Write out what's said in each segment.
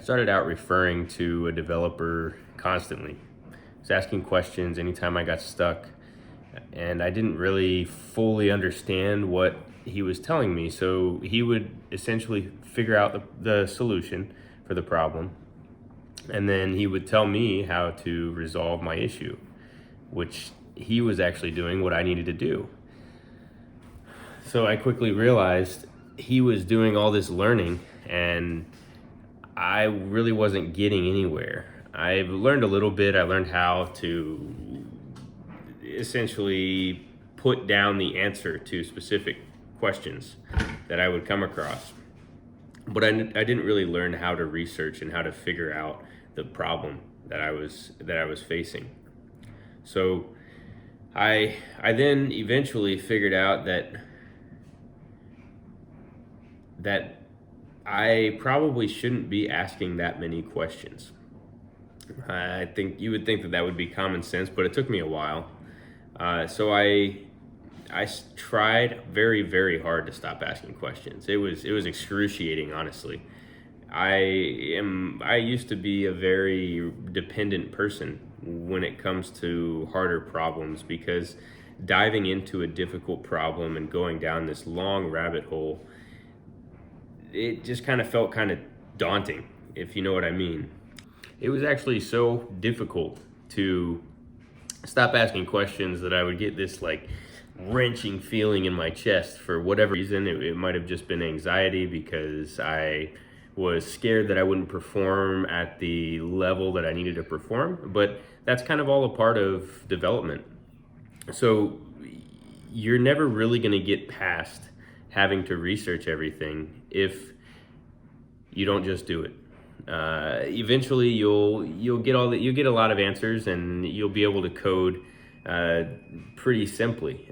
started out referring to a developer constantly. I was asking questions anytime I got stuck, and I didn't really fully understand what he was telling me. So he would essentially figure out the solution for the problem, and then he would tell me how to resolve my issue, which he was actually doing what I needed to do. So I quickly realized he was doing all this learning and I really wasn't getting anywhere. I learned a little bit. I learned how to essentially put down the answer to specific questions that I would come across. But I didn't really learn how to research and how to figure out the problem that I was facing. So I then eventually figured out that I probably shouldn't be asking that many questions. I think you would think that would be common sense, but it took me a while. So I tried very, very hard to stop asking questions. It was excruciating, honestly. I used to be a very dependent person when it comes to harder problems, because diving into a difficult problem and going down this long rabbit hole, it just kind of felt kind of daunting, if you know what I mean. It was actually so difficult to stop asking questions that I would get this like wrenching feeling in my chest for whatever reason. It might have just been anxiety because I was scared that I wouldn't perform at the level that I needed to perform, but that's kind of all a part of development. So you're never really going to get past having to research everything if you don't just do it. Eventually you'll get a lot of answers, and you'll be able to code pretty simply.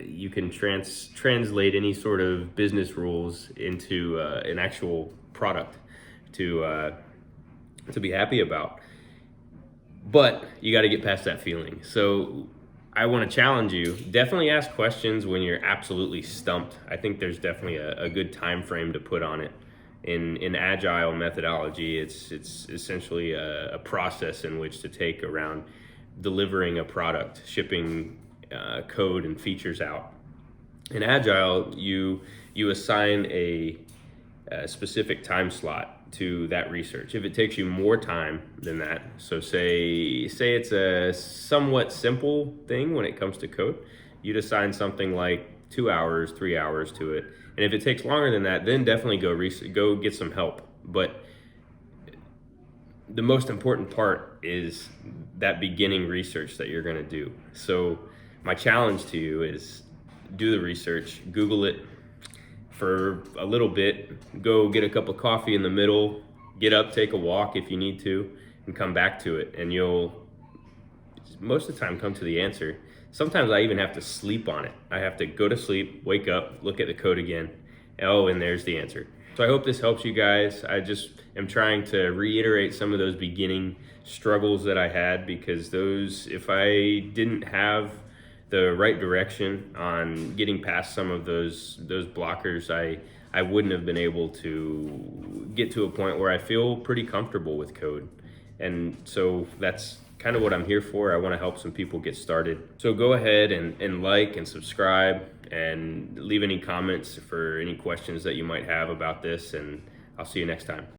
You can translate any sort of business rules into an actual product to be happy about. But you got to get past that feeling. So I want to challenge you. Definitely ask questions when you're absolutely stumped. I think there's definitely a good time frame to put on it. In agile methodology, it's essentially a process in which to take around delivering a product, shipping code and features out. In agile, you assign a specific time slot to that research. If it takes you more time than that, so say it's a somewhat simple thing when it comes to code, you'd assign something like 2 hours, 3 hours to it. And if it takes longer than that, then definitely go get some help. But the most important part is that beginning research that you're going to do. So my challenge to you is do the research, Google it for a little bit, go get a cup of coffee in the middle, get up, take a walk if you need to, and come back to it. And you'll most of the time come to the answer. Sometimes I even have to sleep on it. I have to go to sleep, wake up, look at the code again. Oh, and there's the answer. So I hope this helps you guys. I just am trying to reiterate some of those beginning struggles that I had, because if I didn't have the right direction on getting past some of those blockers, I wouldn't have been able to get to a point where I feel pretty comfortable with code. And so that's kind of what I'm here for. I want to help some people get started. So go ahead and like and subscribe, and leave any comments for any questions that you might have about this, and I'll see you next time.